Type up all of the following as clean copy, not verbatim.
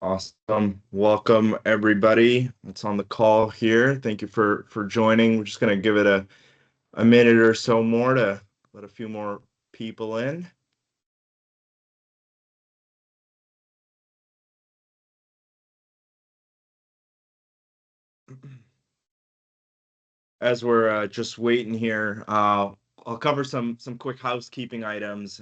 Awesome. Welcome everybody that's on the call here. Thank you for joining. We're just gonna give it a minute or so more to let a few more people in. As we're just waiting here, I'll cover some quick housekeeping items.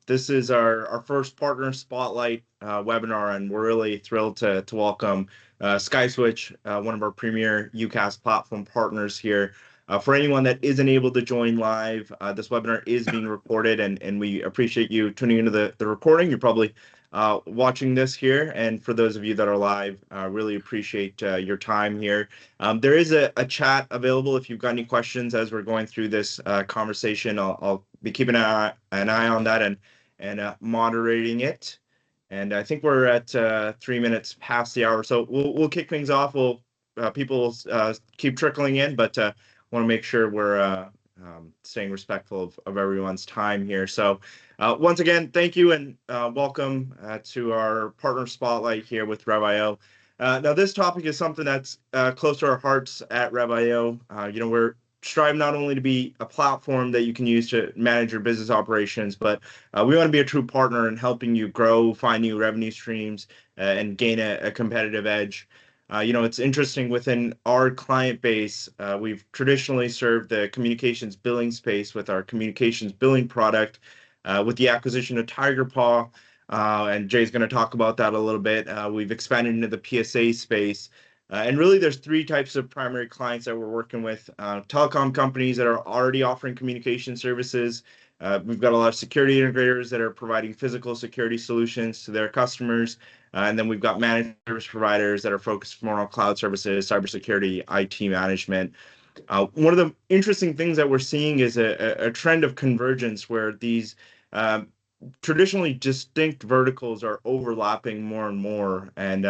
This is our first partner spotlight webinar, and we're really thrilled to welcome SkySwitch, one of our premier UCaaS platform partners here. For anyone that isn't able to join live, this webinar is being recorded, and we appreciate you tuning into the recording. You're probably watching this here, and for those of you that are live, really appreciate your time here. There is a chat available if you've got any questions as we're going through this conversation. I'll be keeping an eye on that and moderating it. And I think we're at 3 minutes past the hour, so we'll kick things off. People keep trickling in, but want to make sure we're staying respectful of everyone's time here. So once again, thank you and welcome to our partner spotlight here with Rev.io. Now, this topic is something that's close to our hearts at Rev.io. We're striving not only to be a platform that you can use to manage your business operations, but we want to be a true partner in helping you grow, find new revenue streams, and gain a competitive edge. It's interesting within our client base, we've traditionally served the communications billing space with our communications billing product. With the acquisition of TigerPaw, and Jay's going to talk about that a little bit. We've expanded into the PSA space. And really, there's three types of primary clients that we're working with. Telecom companies that are already offering communication services. We've got a lot of security integrators that are providing physical security solutions to their customers. And then we've got managed service providers that are focused more on cloud services, cybersecurity, IT management. One of the interesting things that we're seeing is a trend of convergence where these traditionally distinct verticals are overlapping more and more. And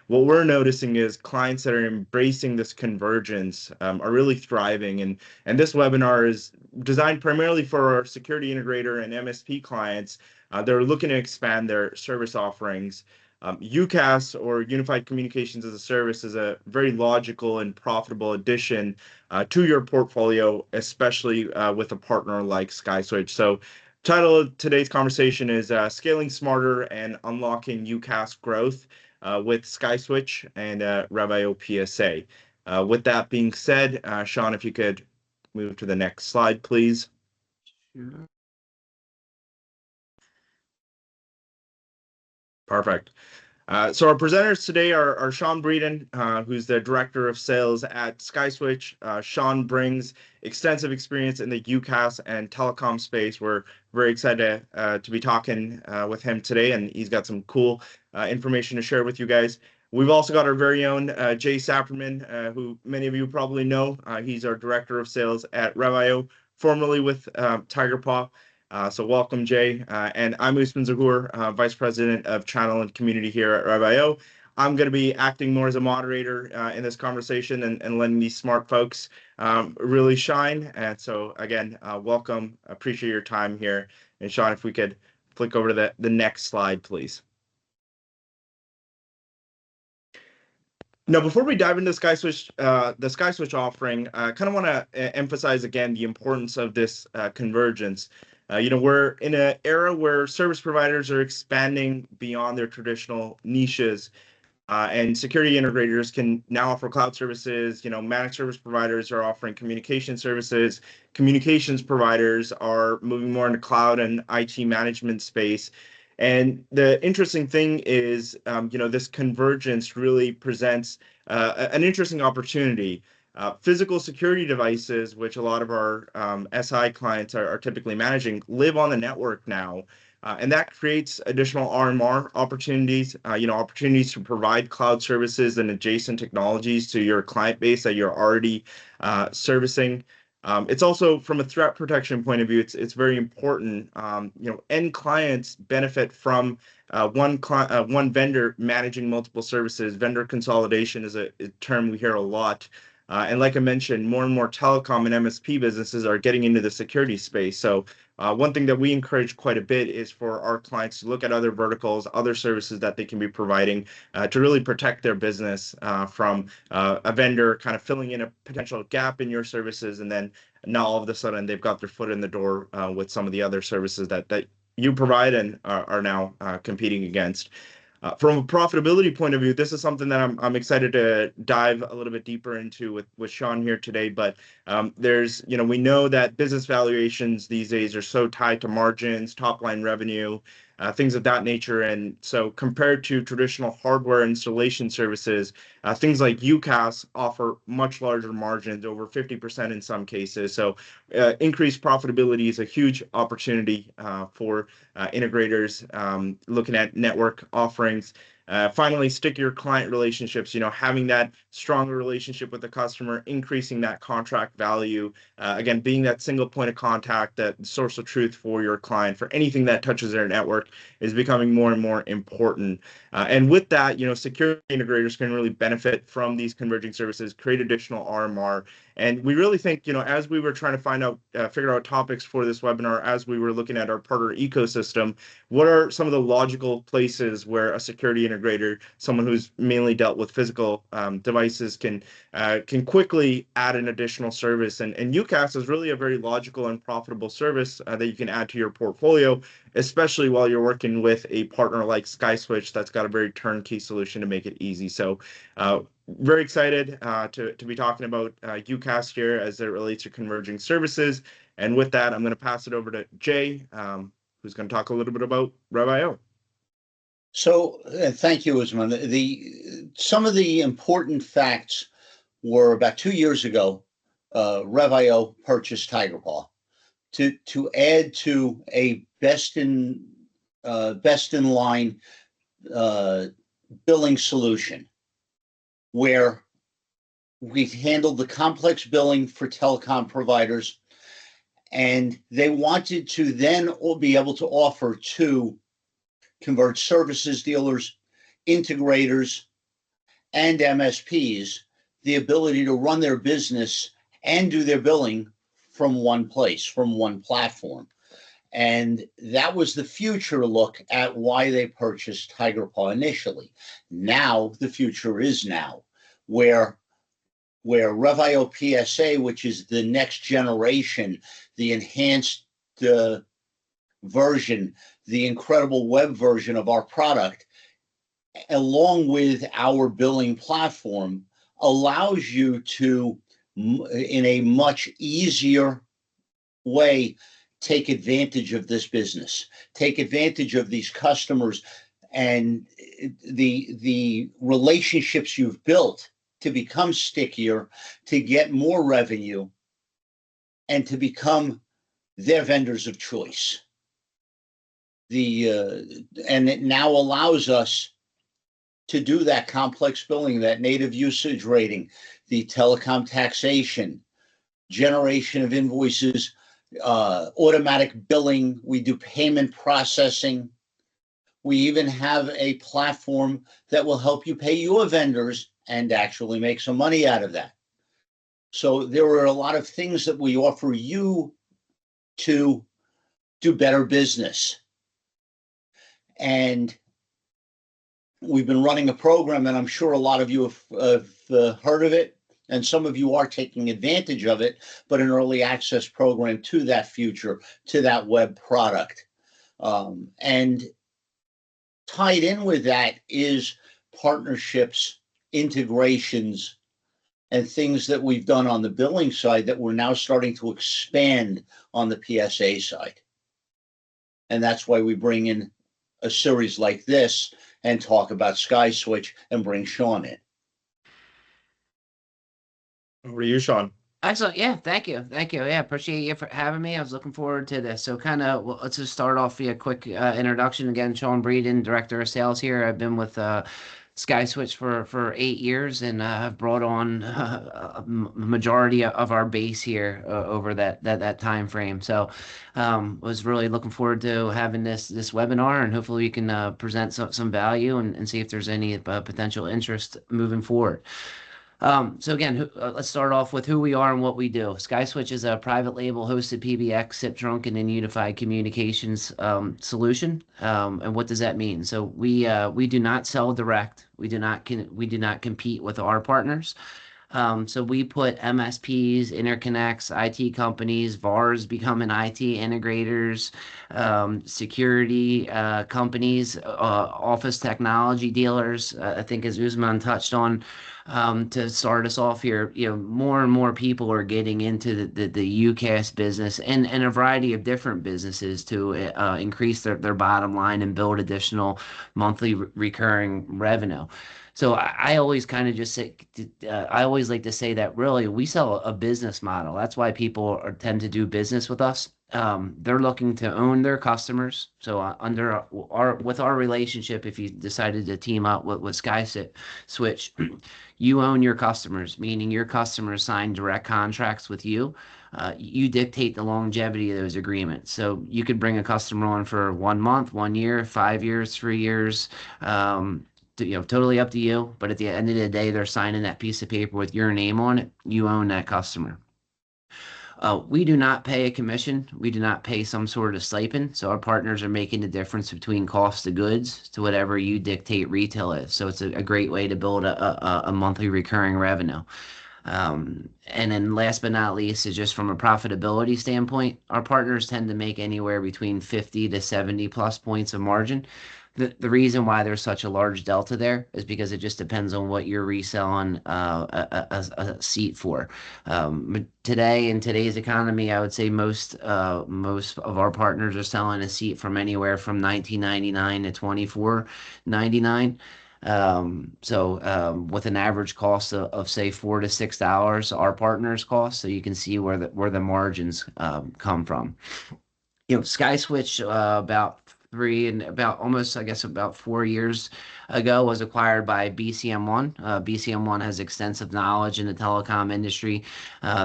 what we're noticing is clients that are embracing this convergence are really thriving. And this webinar is designed primarily for our security integrator and MSP clients. They're looking to expand their service offerings. UCaaS, or Unified Communications as a Service, is a very logical and profitable addition to your portfolio, especially with a partner like SkySwitch. So title of today's conversation is Scaling Smarter and Unlocking UCaaS Growth with SkySwitch and Rev.io PSA. With that being said, Sean, if you could move to the next slide, please. Sure. Perfect. So our presenters today are Sean Breeden, who's the Director of Sales at SkySwitch. Sean brings extensive experience in the UCaaS and telecom space. We're very excited to be talking with him today, and he's got some cool information to share with you guys. We've also got our very own Jay Sapperman, who many of you probably know. He's our Director of Sales at Rev.io, formerly with TigerPaw. So welcome, Jay. And I'm Usman Zahour, Vice President of Channel and Community here at Rev.io. I'm going to be acting more as a moderator in this conversation and letting these smart folks really shine. And so, again, welcome. Appreciate your time here. And Sean, if we could flick over to the next slide, please. Now, before we dive into the SkySwitch offering, I kind of want to emphasize again the importance of this convergence. We're in an era where service providers are expanding beyond their traditional niches, and security integrators can now offer cloud services. Managed service providers are offering communication services. Communications providers are moving more into cloud and IT management space. And the interesting thing is, this convergence really presents an interesting opportunity. Physical security devices, which a lot of our SI clients are typically managing, live on the network now. And that creates additional RMR opportunities, opportunities to provide cloud services and adjacent technologies to your client base that you're already servicing. It's also, from a threat protection point of view, it's very important. End clients benefit from one vendor managing multiple services. Vendor consolidation is a term we hear a lot. And like I mentioned, more and more telecom and MSP businesses are getting into the security space. So one thing that we encourage quite a bit is for our clients to look at other verticals, other services that they can be providing to really protect their business from a vendor kind of filling in a potential gap in your services, and then now all of a sudden they've got their foot in the door with some of the other services that you provide and are now competing against. From a profitability point of view, this is something that I'm excited to dive a little bit deeper into with Sean here today. But we know that business valuations these days are so tied to margins, top line revenue, things of that nature. And so compared to traditional hardware installation services, things like UCaaS offer much larger margins, over 50% in some cases. So increased profitability is a huge opportunity for integrators looking at network offerings. Finally, stickier client relationships, having that stronger relationship with the customer, increasing that contract value, again, being that single point of contact, that source of truth for your client for anything that touches their network is becoming more and more important. And with that, security integrators can really benefit from these converging services, create additional RMR. And we really think, as we were trying to figure out topics for this webinar, as we were looking at our partner ecosystem, what are some of the logical places where a security integrator, someone who's mainly dealt with physical devices, can quickly add an additional service? And UCaaS is really a very logical and profitable service that you can add to your portfolio, especially while you're working with a partner like SkySwitch that's got a very turnkey solution to make it easy. So very excited to be talking about UCaaS here as it relates to converging services. And with that, I'm going to pass it over to Jay, who's going to talk a little bit about Rev.io. So thank you, Usman. Some of the important facts were about 2 years ago, Rev.io purchased TigerPaw to add to a best in line billing solution, where we handled the complex billing for telecom providers, and they wanted to then be able to offer to converged services dealers, integrators, and MSPs the ability to run their business and do their billing from one place, from one platform. And that was the future look at why they purchased TigerPaw initially. Now, the future is now, where Rev.io PSA, which is the next generation, the enhanced version, the incredible web version of our product, along with our billing platform, allows you to, in a much easier way, take advantage of this business, take advantage of these customers and the relationships you've built to become stickier, to get more revenue, and to become their vendors of choice. And it now allows us to do that complex billing, that native usage rating, the telecom taxation, generation of invoices, automatic billing. We do payment processing. We even have a platform that will help you pay your vendors and actually make some money out of that. So there are a lot of things that we offer you to do better business. And we've been running a program, and I'm sure a lot of you have heard of it, and some of you are taking advantage of it, but an early access program to that future, to that web product. And tied in with that is partnerships, integrations, and things that we've done on the billing side that we're now starting to expand on the PSA side. And that's why we bring in a series like this and talk about SkySwitch and bring Sean in. Over to you, Sean. Excellent. Yeah, thank you. Yeah, appreciate you for having me. I was looking forward to this. So let's just start off via a quick introduction. Again, Sean Breeden, Director of Sales here. I've been with SkySwitch for 8 years, and have brought on a majority of our base here over that time frame. So was really looking forward to having this webinar, and hopefully we can present some value and see if there's any potential interest moving forward. So again, let's start off with who we are and what we do. SkySwitch is a private label hosted PBX, SIP trunking, and unified communications solution. And what does that mean? So we do not sell direct. We do not compete with our partners. So we put MSPs, interconnects, IT companies, VARs becoming IT integrators, security companies, office technology dealers. I think as Usman touched on, to start us off here, more and more people are getting into the UCaaS business and a variety of different businesses to increase their bottom line and build additional monthly recurring revenue. So I always kind of just say, I always like to say that really we sell a business model. That's why people tend to do business with us. They're looking to own their customers. So under with our relationship, if you decided to team up with SkySwitch, you own your customers, meaning your customers sign direct contracts with you. You dictate the longevity of those agreements. So you could bring a customer on for 1 month, 1 year, 5 years, 3 years. Totally up to you. But at the end of the day, they're signing that piece of paper with your name on it. You own that customer. We do not pay a commission. We do not pay some sort of stipend. So our partners are making the difference between cost of goods to whatever you dictate retail is. So it's a great way to build a monthly recurring revenue. And then last but not least is just from a profitability standpoint, our partners tend to make anywhere between 50 to 70 plus points of margin. The reason why there's such a large delta there is because it just depends on what you're reselling a seat for. Today, in today's economy, I would say most of our partners are selling a seat from anywhere from 19.99 to 24.99. With an average cost of say $4 to $6, our partners cost, so you can see where the margins come from. SkySwitch about almost, I guess, about 4 years ago was acquired by BCM1. BCM1 has extensive knowledge in the telecom industry.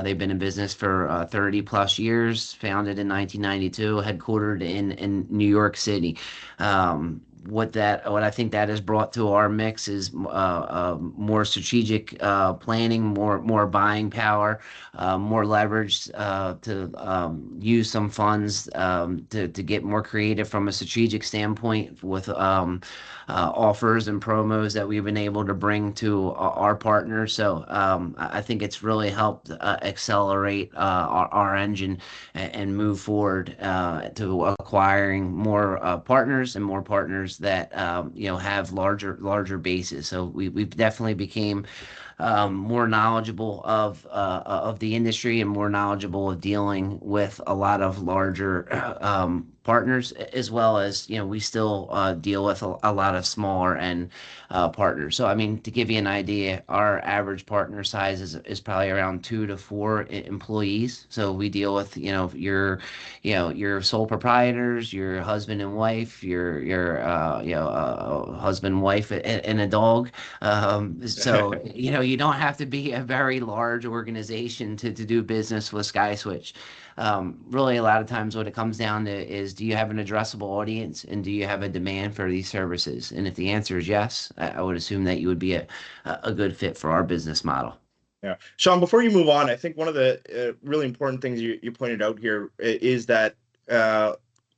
They've been in business for 30 plus years, founded in 1992, headquartered in New York City. What I think that has brought to our mix is more strategic planning, more buying power, more leverage to use some funds to get more creative from a strategic standpoint with offers and promos that we've been able to bring to our partners. So I think it's really helped accelerate our engine and move forward to acquiring more partners and more partners that have larger bases. So we've definitely became more knowledgeable of the industry and more knowledgeable of dealing with a lot of larger partners, as well as we still deal with a lot of smaller end partners. So I mean, to give you an idea, our average partner size is probably around 2 to 4 employees. So we deal with your sole proprietors, your husband and wife, your husband, wife, and a dog. So you don't have to be a very large organization to do business with SkySwitch. Really, a lot of times what it comes down to is, do you have an addressable audience and do you have a demand for these services? And if the answer is yes, I would assume that you would be a good fit for our business model. Yeah. Sean, before you move on, I think one of the really important things you pointed out here is that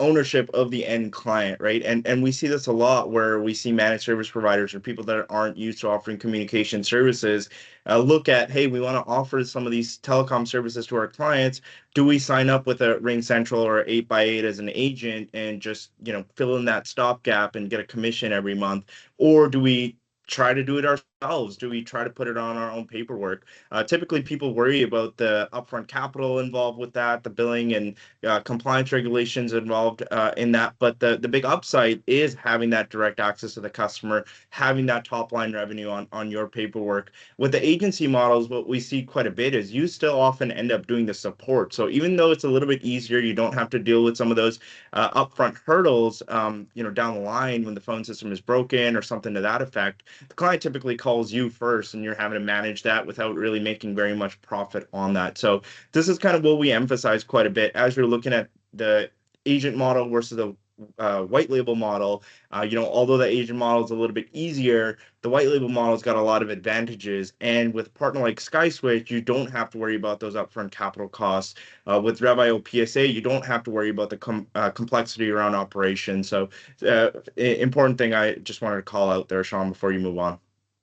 ownership of the end client, right? And we see this a lot where we see managed service providers or people that aren't used to offering communication services look at, hey, we want to offer some of these telecom services to our clients. Do we sign up with a Ring Central or 8x8 as an agent and just fill in that stopgap and get a commission every month? Or do we try to do it ourselves? Do we try to put it on our own paperwork? Typically, people worry about the upfront capital involved with that, the billing and compliance regulations involved in that. But the big upside is having that direct access to the customer, having that top line revenue on your paperwork. With the agency models, what we see quite a bit is you still often end up doing the support. So even though it's a little bit easier, you don't have to deal with some of those upfront hurdles, down the line when the phone system is broken or something to that effect. The client typically calls you first and you're having to manage that without really making very much profit on that. So this is kind of what we emphasize quite a bit as you're looking at the agent model versus white label model, although the agent model is a little bit easier, the white label model's got a lot of advantages. And with a partner like SkySwitch, you don't have to worry about those upfront capital costs. With Rev.io PSA, you don't have to worry about the complexity around operations. So, important thing I just wanted to call out there, Sean, before you move on.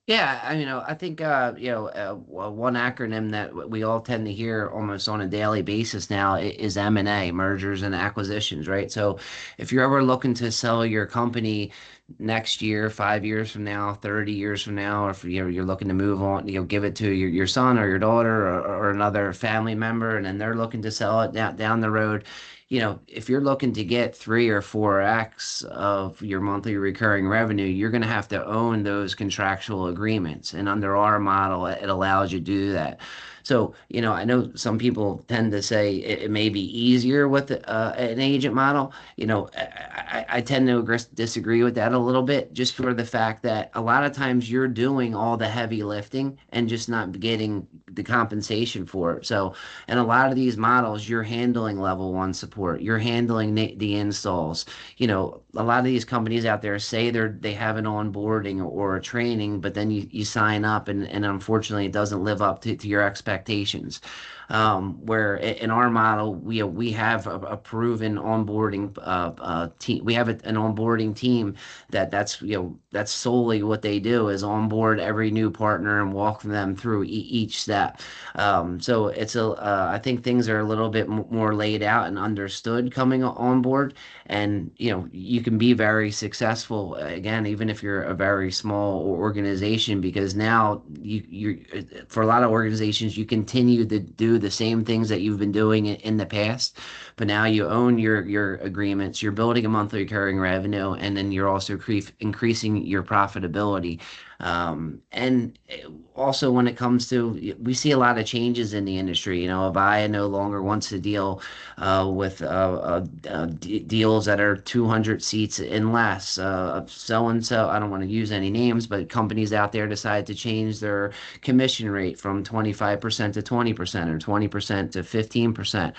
Yeah, I think one acronym that we all tend to hear almost on a daily basis now is M&A, mergers and acquisitions, right? So if you're ever looking to sell your company next year, 5 years from now, 30 years from now, or if you're looking to move on, give it to your son or your daughter or another family member, and then they're looking to sell it down the road. If you're looking to get 3 or 4x of your monthly recurring revenue, you're going to have to own those contractual agreements. And under our model, it allows you to do that. So, I know some people tend to say it may be easier with an agent model. I tend to disagree with that a little bit, just for the fact that a lot of times you're doing all the heavy lifting and just not getting the compensation for it. So, and a lot of these models, you're handling level one support, you're handling the installs. A lot of these companies out there say they have an onboarding or a training, but then you sign up and unfortunately it doesn't live up to your expectations. Where in our model, we have a proven onboarding team. We have an onboarding team that's solely what they do is onboard every new partner and walk them through each step. So I think things are a little bit more laid out and understood coming on board, and you can be very successful again, even if you're a very small organization, because now you for a lot of organizations you continue to do the same things that you've been doing in the past, but now you own your agreements, you're building a monthly recurring revenue, and then you're also increasing your profitability. And also when it comes to, we see a lot of changes in the industry. Avaya no longer wants to deal with deals that are 200 seats and less. So and so, I don't want to use any names, but companies out there decide to change their commission rate from 25% to 20% or 20% to 15%.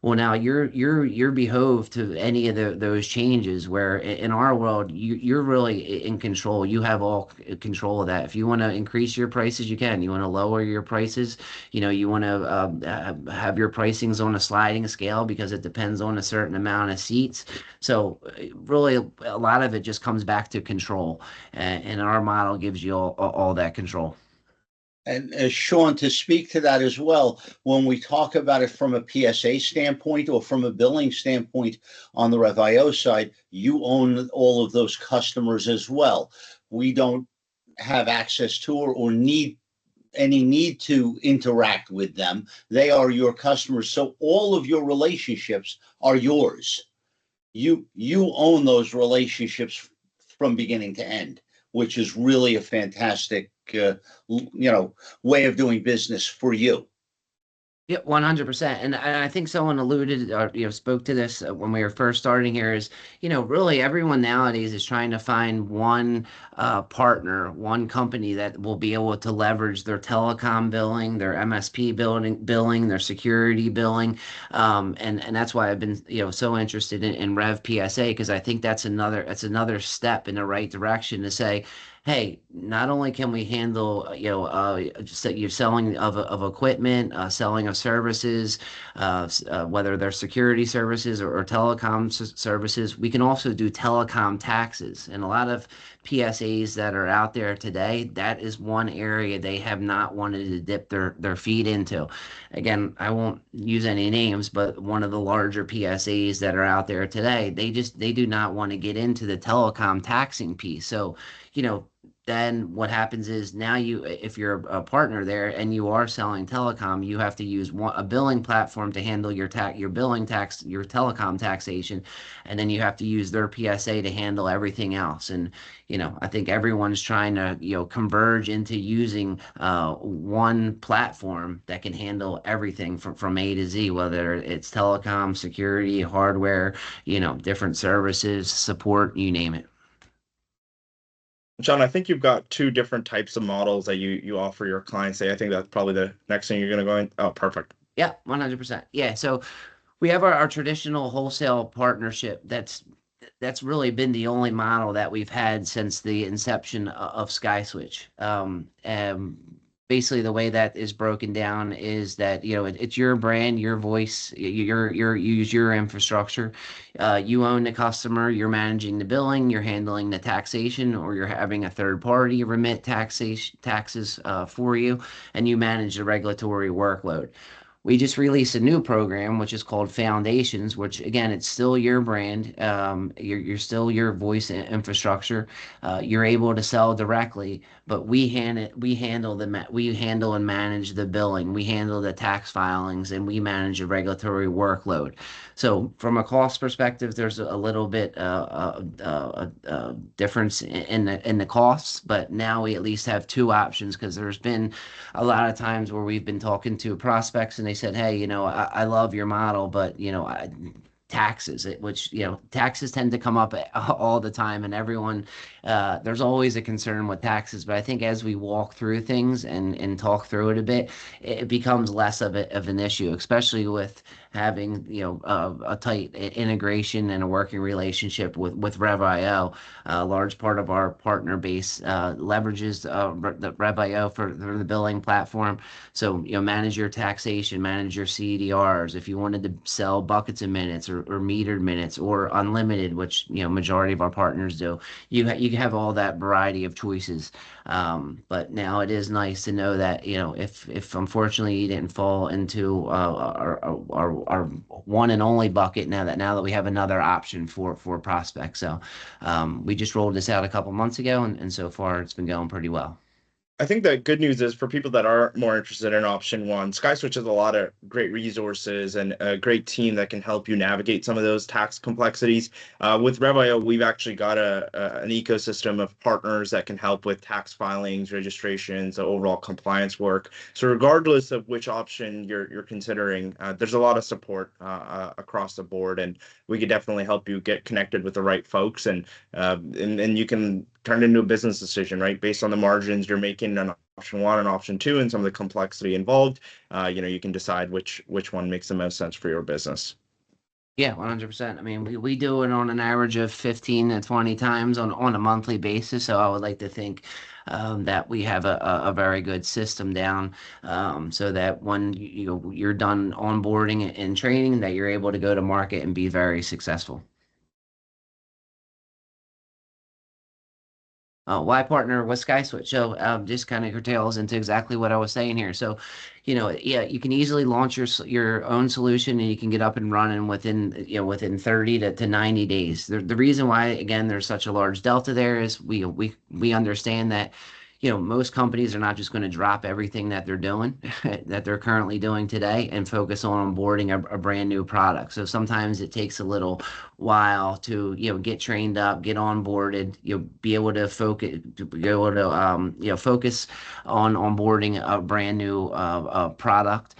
Well, now you're behoved to any of those changes. Where in our world, you're really in control. You have all control of that. If you want to increase your prices, you can. You want to lower your prices. You want to have your pricings on a sliding scale because it depends on a certain amount of seats. So really, a lot of it just comes back to control, and our model gives you all that control. And Sean, to speak to that as well, when we talk about it from a PSA standpoint or from a billing standpoint on the Rev.io side, you own all of those customers as well. We don't have access to or need to interact with them. They are your customers. So all of your relationships are yours. You own those relationships from beginning to end, which is really a fantastic way of doing business for you. Yeah, 100%. And I think someone alluded or spoke to this when we were first starting here is, really everyone nowadays is trying to find one partner, one company that will be able to leverage their telecom billing, their MSP billing, their security billing. And that's why I've been, so interested in Rev PSA, because I think that's another step in the right direction to say, hey, not only can we handle, you're selling of equipment, selling of services, whether they're security services or telecom services, we can also do telecom taxes. And a lot of PSAs that are out there today, that is one area they have not wanted to dip their feet into. Again, I won't use any names, but one of the larger PSAs that are out there today, they do not want to get into the telecom taxing piece. So, then what happens is now if you're a partner there and you are selling telecom, you have to use a billing platform to handle your billing tax, your telecom taxation, and then you have to use their PSA to handle everything else. And I think everyone's trying to converge into using one platform that can handle everything from A to Z, whether it's telecom, security, hardware, different services, support, you name it. John, I think you've got two different types of models that you offer your clients. I think that's probably the next thing you're going to go in. Oh, perfect. Yeah, 100%. Yeah. So we have our traditional wholesale partnership. that's really been the only model that we've had since the inception of SkySwitch. Basically, the way that is broken down is that it's your brand, your voice, you use your infrastructure. You own the customer, you're managing the billing, you're handling the taxation, or you're having a third party remit taxes for you, and you manage the regulatory workload. We just released a new program which is called Foundations, which again, it's still your brand. You're still your voice infrastructure. You're able to sell directly, but we handle we handle and manage the billing. We handle the tax filings, and we manage the regulatory workload. So from a cost perspective, there's a little bit difference in the costs, but now we at least have two options because there's been a lot of times where we've been talking to prospects and they said, "Hey, I love your model, but taxes, which taxes tend to come up all the time, and everyone there's always a concern with taxes. But I think as we walk through things and talk through it a bit, it becomes less of an issue, especially with having a tight integration and a working relationship with Rev.io. A large part of our partner base leverages the Rev.io for the billing platform. So manage your taxation, manage your CDRs. If you wanted to sell buckets of minutes or metered minutes or unlimited, which majority of our partners do, you have all that variety of choices. But now it is nice to know that if unfortunately you didn't fall into our one and only bucket, now that we have another option for prospects. So we just rolled this out a couple months ago, and so far it's been going pretty well. I think the good news is for people that are more interested in option one, SkySwitch has a lot of great resources and a great team that can help you navigate some of those tax complexities. With Rev.io, we've actually got an ecosystem of partners that can help with tax filings, registrations, overall compliance work. So regardless of which option you're considering, there's a lot of support across the board, and we could definitely help you get connected with the right folks, and you can turn into a business decision, right? Based on the margins you're making on option one and option two and some of the complexity involved, you can decide which one makes the most sense for your business. Yeah, 100%. I mean, we do it on an average of 15 to 20 times on a monthly basis. So I would like to think that we have a very good system down, so that when you're done onboarding and training, that you're able to go to market and be very successful. Why partner with SkySwitch? So just kind of curtails into exactly what I was saying here. So, yeah, you can easily launch your own solution, and you can get up and running within 30 to 90 days. The reason why, again, there's such a large delta there is we understand that most companies are not just going to drop everything that they're doing, that they're currently doing today, and focus on onboarding a brand new product. So sometimes it takes a little while to get trained up, get onboarded, be able to focus on onboarding a brand new product.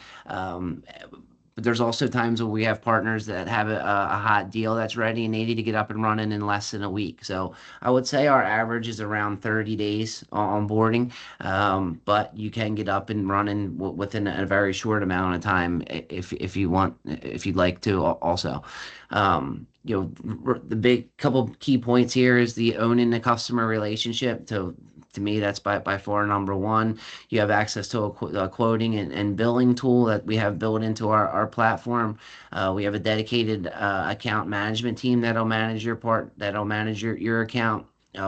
But there's also times when we have partners that have a hot deal that's ready and they need to get up and running in less than a week. So I would say our average is around 30 days on boarding, but you can get up and running within a very short amount of time if you'd like to also. The big couple key points here is the owning the customer relationship. To me, that's by far number one. You have access to a quoting and billing tool that we have built into our platform. We have a dedicated account management team that'll manage your account.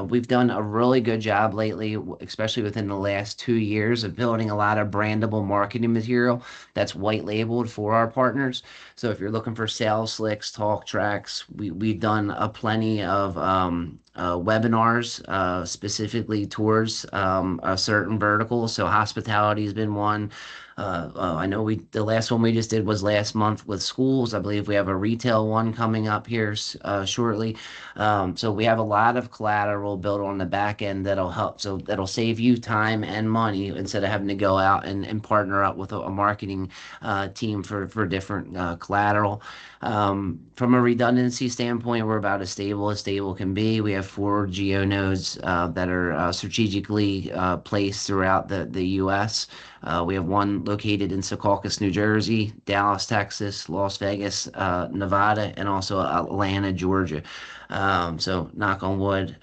We've done a really good job lately, especially within the last 2 years, of building a lot of brandable marketing material that's white labeled for our partners. So if you're looking for sales slicks, talk tracks, we've done a plenty of webinars specifically towards a certain vertical. So hospitality has been one. I know the last one we just did was last month with schools. I believe we have a retail one coming up here shortly. So we have a lot of collateral built on the back end that'll help. So that'll save you time and money instead of having to go out and partner up with a marketing team for different collateral. From a redundancy standpoint, we're about as stable can be. We have 4 geo nodes that are strategically placed throughout the U.S. We have one located in Secaucus, New Jersey, Dallas, Texas, Las Vegas, Nevada, and also Atlanta, Georgia. So knock on wood,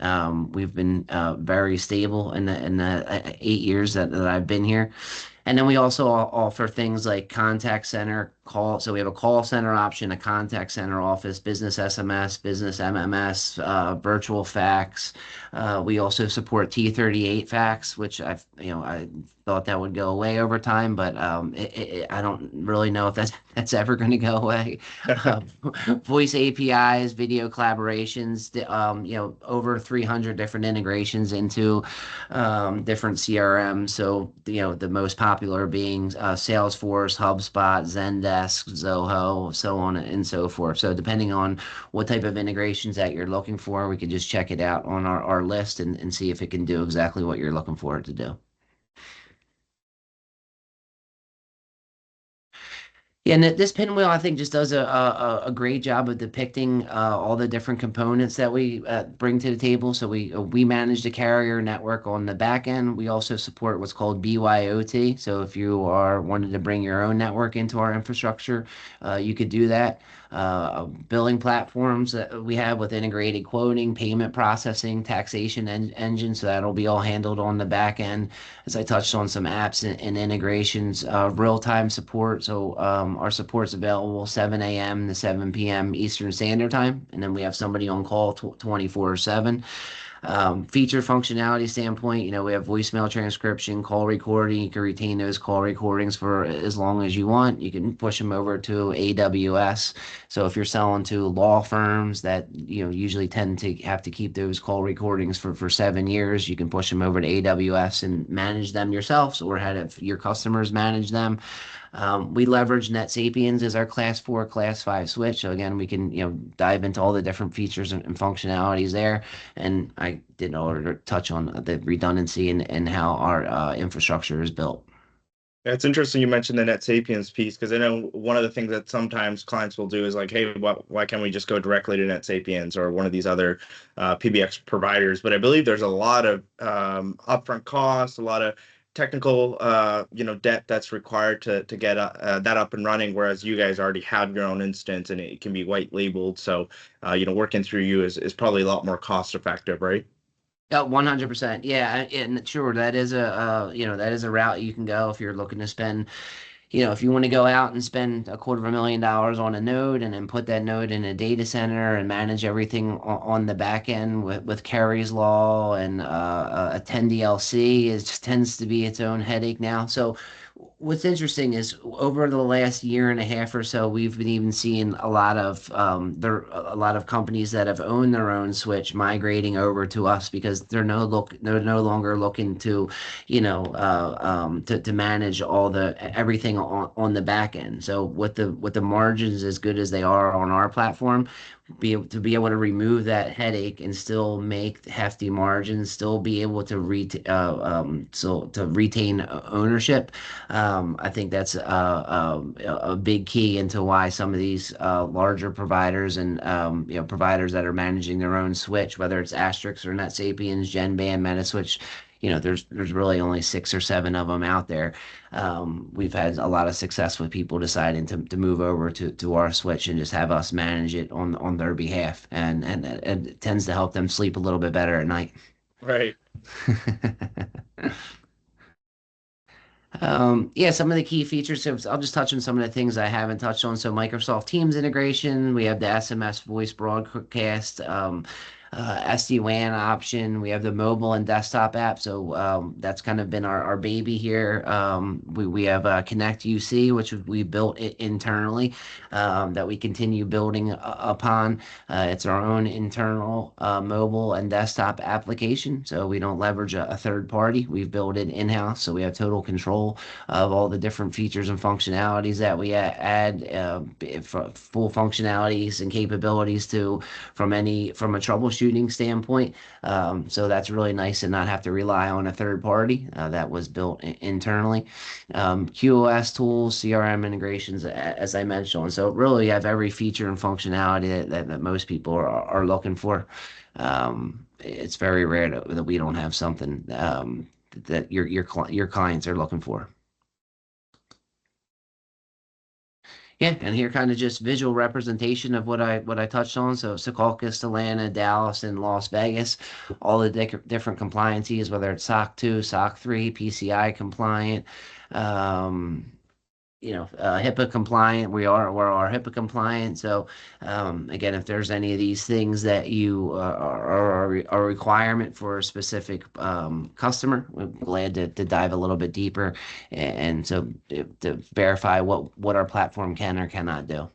we've been very stable in the 8 years that I've been here. And then we also offer things like contact center call. So we have a call center option, a contact center office, business SMS, business MMS, virtual fax. We also support T38 fax, which I thought that would go away over time, but I don't really know if that's ever going to go away. Uh, Voice APIs, video collaborations, over 300 different integrations into different CRMs. So, the most popular being Salesforce, HubSpot, Zendesk, Zoho, so on and so forth. So, depending on what type of integrations that you're looking for, we could just check it out on our list and see if it can do exactly what you're looking for it to do. Yeah, and this pinwheel, I think, just does a great job of depicting all the different components that we bring to the table. So we manage the carrier network on the back end. We also support what's called BYOT. So if you are wanting to bring your own network into our infrastructure, you could do that. Billing platforms that we have with integrated quoting, payment processing, taxation engine. So that'll be all handled on the back end. As I touched on some apps and integrations, real-time support. So our support's available 7 a.m. to 7 p.m. Eastern Standard Time, and then we have somebody on call 24/7. Feature functionality standpoint, we have voicemail transcription, call recording. You can retain those call recordings for as long as you want. You can push them over to AWS. So if you're selling to law firms that usually tend to have to keep those call recordings for 7 years, you can push them over to AWS and manage them yourselves, or have your customers manage them. We leverage NetSapiens as our class 4, class 5 switch. So again, we can dive into all the different features and functionalities there. And I did order to touch on the redundancy and how our infrastructure is built. Yeah, it's interesting you mentioned the NetSapiens piece, because I know one of the things that sometimes clients will do is like, hey, why can't we just go directly to NetSapiens or one of these other PBX providers? But I believe there's a lot of upfront costs, a lot of technical debt that's required to get that up and running, whereas you guys already have your own instance and it can be white labeled. So working through you is probably a lot more cost effective, right? Yeah, 100%. Yeah, and sure, that is that is a route you can go if you're looking to spend. If you want to go out and spend $250,000 on a node and then put that node in a data center and manage everything on the back end with Carey's Law and a 10 DLC, it just tends to be its own headache now. So what's interesting is over the last year and a half or so, we've been even seeing a lot of companies that have owned their own switch migrating over to us because they're no longer looking to to manage everything on the back end. So with the margins as good as they are on our platform, be able to remove that headache and still make hefty margins, still be able to retain ownership. I think that's a big key into why some of these larger providers and providers that are managing their own switch, whether it's Asterix or NetSapiens, GenBand, Metaswitch, there's really only 6 or 7 of them out there. We've had a lot of success with people deciding to move over to our switch and just have us manage it on their behalf, and it tends to help them sleep a little bit better at night. Right. Yeah, some of the key features. So I'll just touch on some of the things I haven't touched on. So Microsoft Teams integration, we have the SMS voice broadcast, SD-WAN option. We have the mobile and desktop app. So that's kind of been our baby here. We have Connect UC, which we built internally, that we continue building upon. It's our own internal mobile and desktop application. So we don't leverage a third party. We've built it in-house. So we have total control of all the different features and functionalities that we add, full functionalities and capabilities from a troubleshooting standpoint. So that's really nice to not have to rely on a third party. That was built internally. QoS tools, CRM integrations, as I mentioned. So really have every feature and functionality that most people are looking for. It's very rare that we don't have something that your clients are looking for. Yeah, and here kind of just visual representation of what I touched on. So Secaucus, Atlanta, Dallas, and Las Vegas, all the different compliances, whether it's SOC 2, SOC 3, PCI compliant, um, HIPAA compliant. We're HIPAA compliant. So again, if there's any of these things that you are a requirement for a specific customer, we're glad to dive a little bit deeper and so to verify what our platform can or cannot do.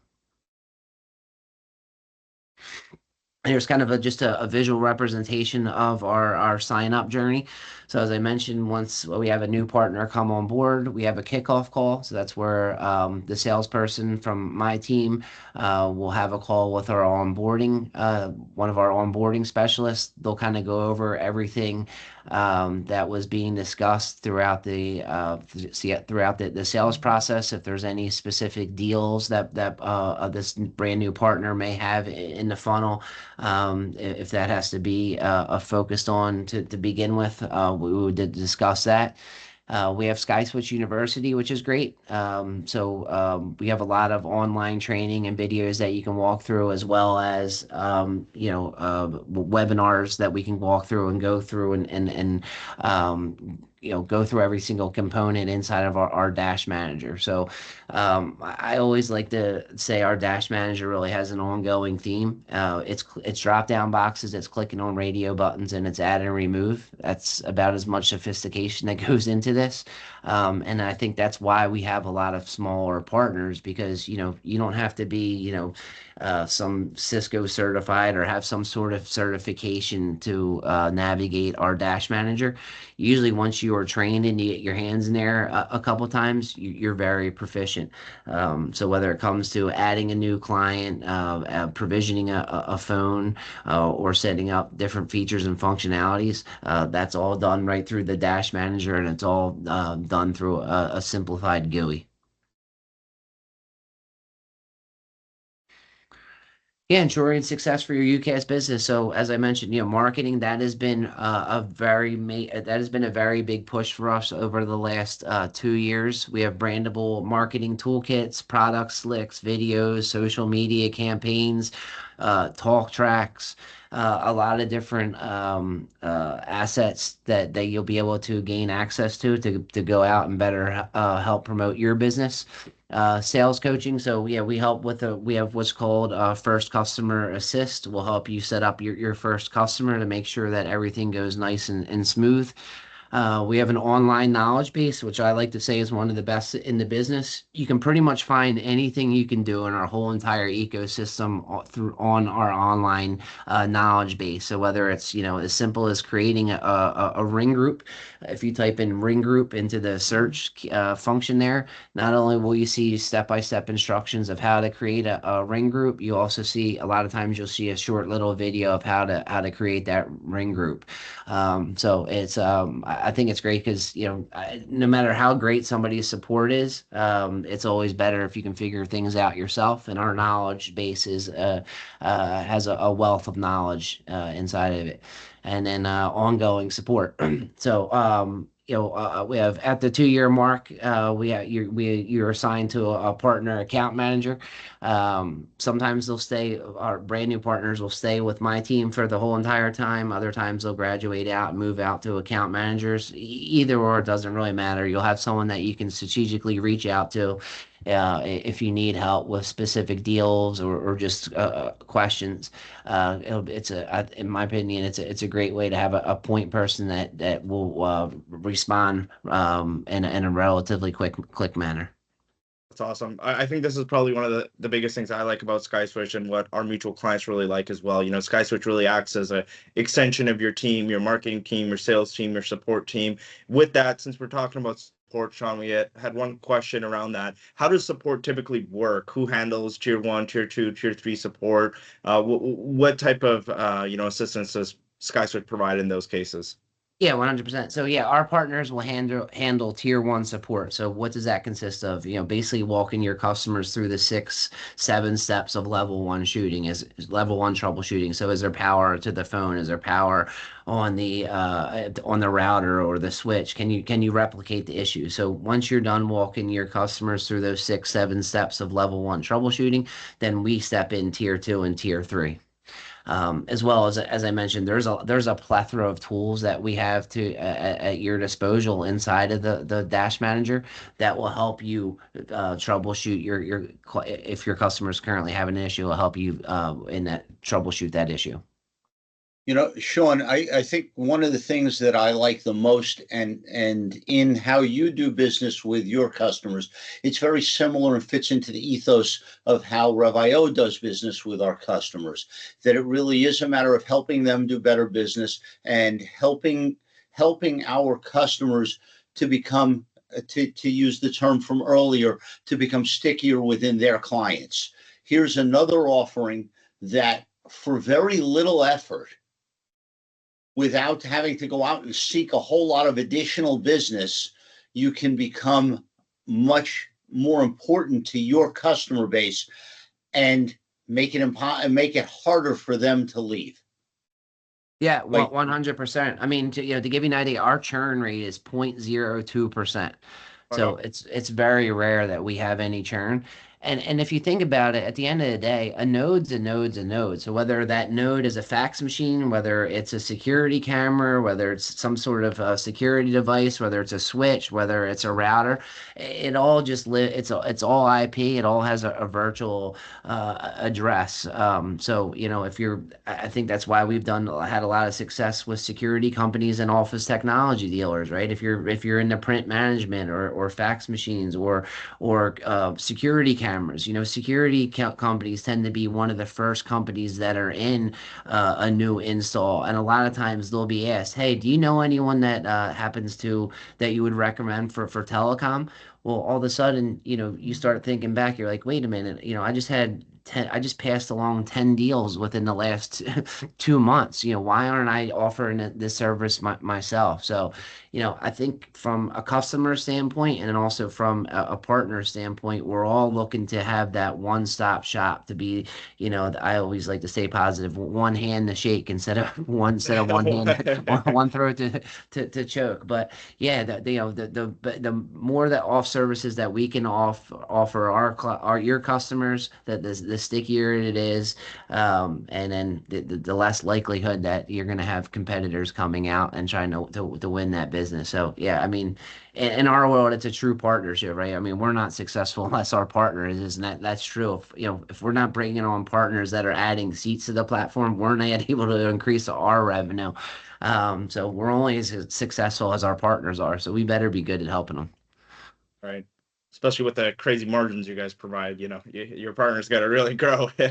Here's kind of just a visual representation of our sign up journey. So as I mentioned, once we have a new partner come on board, we have a kickoff call. So that's where the salesperson from my team will have a call with our onboarding, one of our onboarding specialists. They'll kind of go over everything that was being discussed throughout the sales process. If there's any specific deals that this brand new partner may have in the funnel, if that has to be focused on to begin with, we would discuss that. We have SkySwitch University, which is great. We have a lot of online training and videos that you can walk through, as well as webinars that we can walk through and go through and go through every single component inside of our Dash Manager. So I always like to say our Dash Manager really has an ongoing theme. It's drop down boxes, it's clicking on radio buttons, and it's add and remove. That's about as much sophistication that goes into this. And I think that's why we have a lot of smaller partners, because you don't have to be some Cisco certified or have some sort of certification to navigate our Dash Manager. Usually, once you are trained and you get your hands in there a couple times, you're very proficient. So whether it comes to adding a new client, provisioning a phone, or setting up different features and functionalities, that's all done right through the Dash Manager, and it's all done through a simplified GUI. Yeah, ensuring success for your UCaaS business. So as I mentioned, marketing, that has been that has been a very big push for us over the last 2 years. We have brandable marketing toolkits, products, slicks, videos, social media campaigns, talk tracks, a lot of different assets that you'll be able to gain access to go out and better help promote your business. Sales coaching. So yeah, we have what's called first customer assist. We'll help you set up your first customer to make sure that everything goes nice and smooth. We have an online knowledge base, which I like to say is one of the best in the business. You can pretty much find anything you can do in our whole entire ecosystem on our online knowledge base. So whether it's as simple as creating a ring group, if you type in ring group into the search function there, not only will you see step-by-step instructions of how to create a ring group, you also see a lot of times you'll see a short little video of how to create that ring group. So it's I think it's great because no matter how great somebody's support is, it's always better if you can figure things out yourself. And our knowledge base has a wealth of knowledge inside of it, and then ongoing support. So we have at the 2 year mark, you're assigned to a partner account manager. Sometimes our brand new partners will stay with my team for the whole entire time. Other times they'll graduate out and move out to account managers. Either or, it doesn't really matter. You'll have someone that you can strategically reach out to if you need help with specific deals or just questions. In my opinion, it's a great way to have a point person that will respond in a relatively quick manner. That's awesome. I think this is probably one of the biggest things I like about SkySwitch, and what our mutual clients really like as well. SkySwitch really acts as a extension of your team, your marketing team, your sales team, your support team. With that, since we're talking about support, Sean, we had one question around that. How does support typically work? Who handles tier 1, tier 2, tier 3 support? What type of assistance does SkySwitch provide in those cases? Yeah, 100%. So yeah, our partners will handle tier one support. So what does that consist of? Basically walking your customers through the 6, 7 steps of level one shooting is level one troubleshooting. So is there power to the phone? Is there power on the router or the switch? Can you replicate the issue? So once you're done walking your customers through those 6, 7 steps of level one troubleshooting, then we step in tier two and tier three. As well as I mentioned, there's a plethora of tools that we have at your disposal inside of the Dash Manager that will help you troubleshoot if your customer is currently having an issue, will help you in that troubleshoot that issue. Sean, I think one of the things that I like the most and in how you do business with your customers, it's very similar and fits into the ethos of how Rev.io does business with our customers, that it really is a matter of helping them do better business and helping our customers to become, to use the term from earlier, to become stickier within their clients. Here's another offering that for very little effort, without having to go out and seek a whole lot of additional business, you can become much more important to your customer base and make it harder for them to leave. Yeah, well, 100%. I mean, to give you an idea, our churn rate is 0.02%. So it's very rare that we have any churn. And if you think about it, at the end of the day, a node's a node's a node. So whether that node is a fax machine, whether it's a security camera, whether it's some sort of security device, whether it's a switch, whether it's a router, it all just it's all IP. It all has a virtual address. So if I think that's why we've had a lot of success with security companies and office technology dealers, right? If you're in the print management or fax machines or security cameras, security companies tend to be one of the first companies that are in a new install, and a lot of times they'll be asked, "Hey, do you know anyone that that you would recommend for telecom?" Well, all of a sudden, you start thinking back, you're like, wait a minute, I just passed along 10 deals within the last 2 months. Why aren't I offering this service myself? So, I think from a customer standpoint and then also from a partner standpoint, we're all looking to have that one-stop shop to be, I always like to stay positive, one hand to shake instead of one hand, one throat to choke. But yeah, the more that off services that we can offer your customers, that the stickier it is, and then the less likelihood that you're going to have competitors coming out and trying to win that business. So yeah, I mean, in our world, it's a true partnership, right? I mean, we're not successful unless our partner is, and that's true. If we're not bringing on partners that are adding seats to the platform, we're not able to increase our revenue. So we're only as successful as our partners are. So we better be good at helping them. Right. Especially with the crazy margins you guys provide, your partner's got to really grow. Yeah,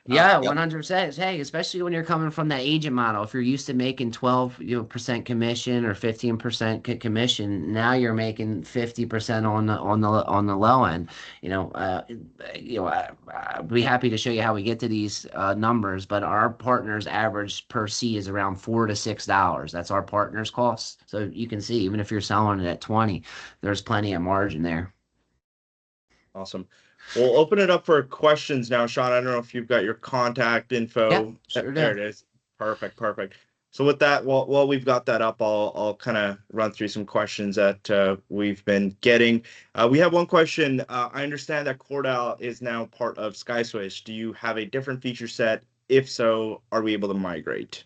Yep. 100%. Hey, especially when you're coming from that agent model. If you're used to making 12% commission or 15% commission, now you're making 50% on the low end. I'd be happy to show you how we get to these numbers, but our partners average per seat is around $4 to $6. That's our partners' cost. So you can see, even if you're selling it at 20, there's plenty of margin there. Awesome. We'll open it up for questions now, Sean. I don't know if you've got your contact info. Yeah, sure There do. it is. Perfect. So with that, while we've got that up, I'll kind of run through some questions that we've been getting. We have one question. I understand that Cordal is now part of SkySwitch. Do you have a different feature set? If so, are we able to migrate?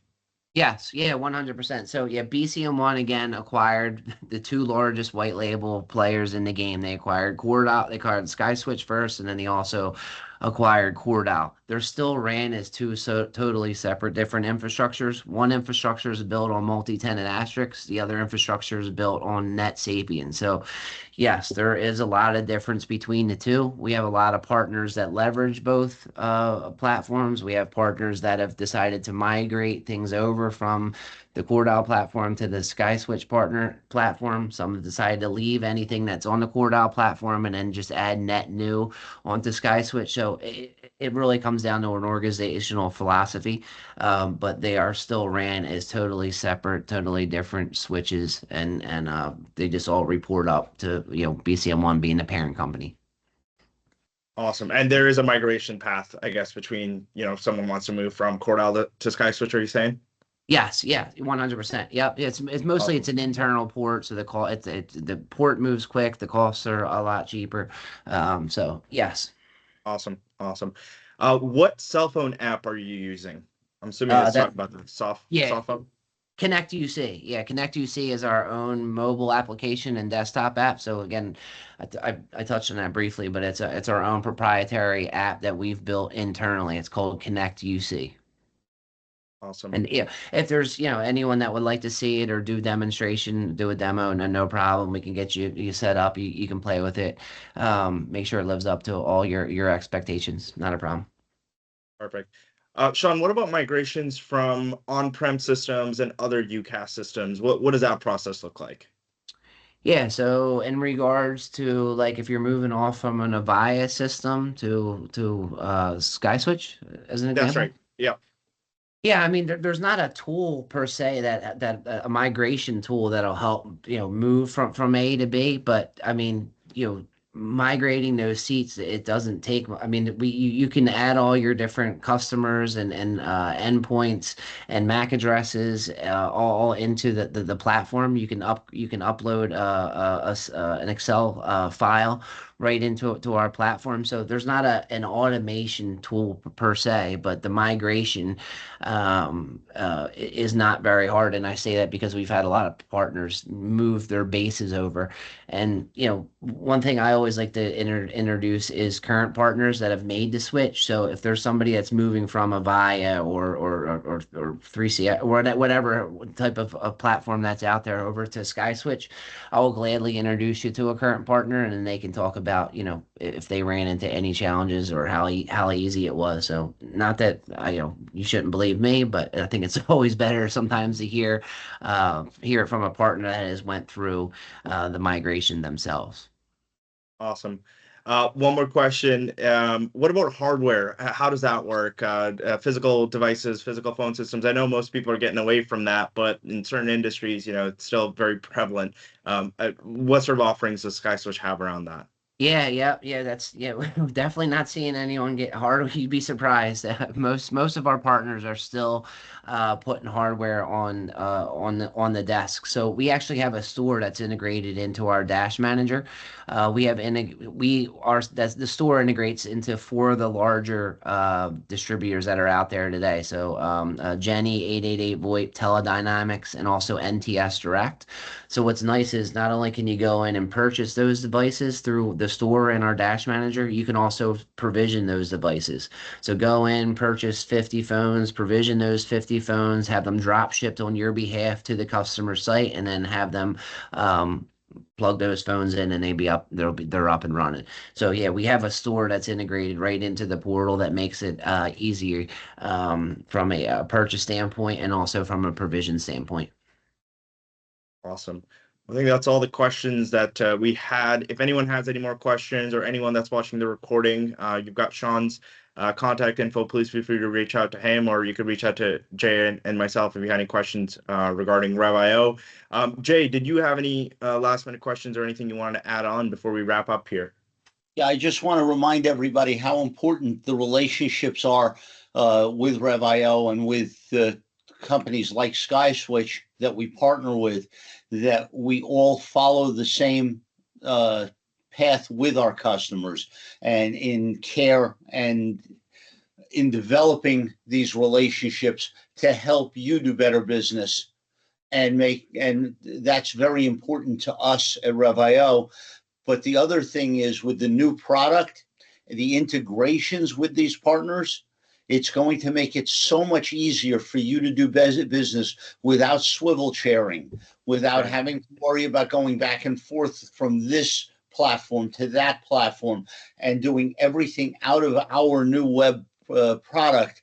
Yes, yeah, 100%. So yeah, BCM1 again acquired the two largest white label players in the game. They acquired SkySwitch first, and then they also acquired Cordal. They're still ran as two totally separate, different infrastructures. One infrastructure is built on multi-tenant Asterix. The other infrastructure is built on Net Sapien. So yes, there is a lot of difference between the two. We have a lot of partners that leverage both platforms. We have partners that have decided to migrate things over from the Cordal platform to the SkySwitch partner platform. Some have decided to leave anything that's on the Cordal platform and then just add net new onto SkySwitch. So it really comes down to an organizational philosophy, but they are still ran as totally separate, totally different switches, and they just all report up to BCM1 being the parent company. Awesome. And there is a migration path, I guess, between, if someone wants to move from Cordell to SkySwitch, are you saying? Yes, yeah, 100%. Yep, it's mostly Awesome. it's an internal port, so the port moves quick, the costs are a lot cheaper. So yes. Awesome. Awesome. What cell phone app are you using? I'm assuming it's That talking about the soft yeah, soft phone. Connect UC. Yeah, Connect UC is our own mobile application and desktop app. So again, I touched on that briefly, but it's our own proprietary app that we've built internally. It's called Connect UC. Awesome. And yeah, if there's anyone that would like to see it or do demonstration, do a demo, no problem. We can get you set up. You can play with it. Make sure it lives up to all your expectations. Not a problem. Perfect. Sean, what about migrations from on-prem systems and other UCaaS systems? What does that process look like? Yeah, so in regards to like if you're moving off from an Avaya system to SkySwitch as an That's example. right. Yeah. Yeah, I mean there's not a tool per se that a migration tool that'll help move from A to B, but I mean migrating those seats, it doesn't take. I mean you can add all your different customers and endpoints and MAC addresses all into the platform. You can upload an Excel file right into to our platform. So there's not an automation tool per se, but the migration is not very hard. And I say that because we've had a lot of partners move their bases over. And one thing I always like to introduce is current partners that have made the switch. So if there's somebody that's moving from Avaya or 3C or whatever type of platform that's out there over to SkySwitch, I will gladly introduce you to a current partner, and then they can talk about, if they ran into any challenges or how easy it was. So not that you shouldn't believe me, but I think it's always better sometimes to hear it from a partner that has went through the migration themselves. Awesome. One more question. What about hardware? How does that work? Physical devices, physical phone systems. I know most people are getting away from that, but in certain industries, it's still very prevalent. What sort of offerings does SkySwitch have around that? Yeah. We're definitely not seeing anyone get hard. You'd be surprised. Most of our partners are still putting hardware on the desk. So we actually have a store that's integrated into our Dash Manager. That's the store integrates into four of the larger distributors that are out there today. So Jenny, 888 VoIP, Teledynamics, and also NTS Direct. So what's nice is not only can you go in and purchase those devices through the store in our Dash Manager, you can also provision those devices. So go in, purchase 50 phones, provision those 50 phones, have them drop shipped on your behalf to the customer site, and then have them plug those phones in, and they're up and running. So yeah, we have a store that's integrated right into the portal that makes it easier from a purchase standpoint and also from a provision standpoint. Awesome. I think that's all the questions that we had. If anyone has any more questions or anyone that's watching the recording, you've got Sean's contact info. Please feel free to reach out to him, or you could reach out to Jay and myself if you had any questions regarding Rev.io. Jay, did you have any last minute questions or anything you wanted to add on before we wrap up here? Yeah, I just want to remind everybody how important the relationships are with Rev.io and with companies like SkySwitch that we partner with, that we all follow the same path with our customers and in care and in developing these relationships to help you do better business and that's very important to us at Rev.io. But the other thing is with the new product, the integrations with these partners, it's going to make it so much easier for you to do business without swivel chairing, without having to worry about going back and forth from this platform to that platform, and doing everything out of our new web product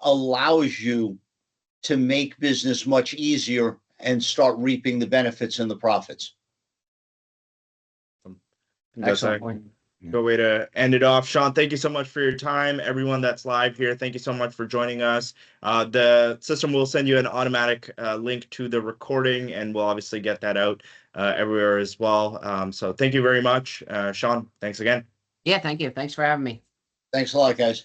allows you to make business much easier and start reaping the benefits and the profits. Excellent point. Good way to end it off. Sean, thank you so much for your time. Everyone that's live here, thank you so much for joining us. The system will send you an automatic link to the recording, and we'll obviously get that out everywhere as well. So thank you very much. Sean, thanks again. Yeah, thank you. Thanks for having me. Thanks a lot, guys.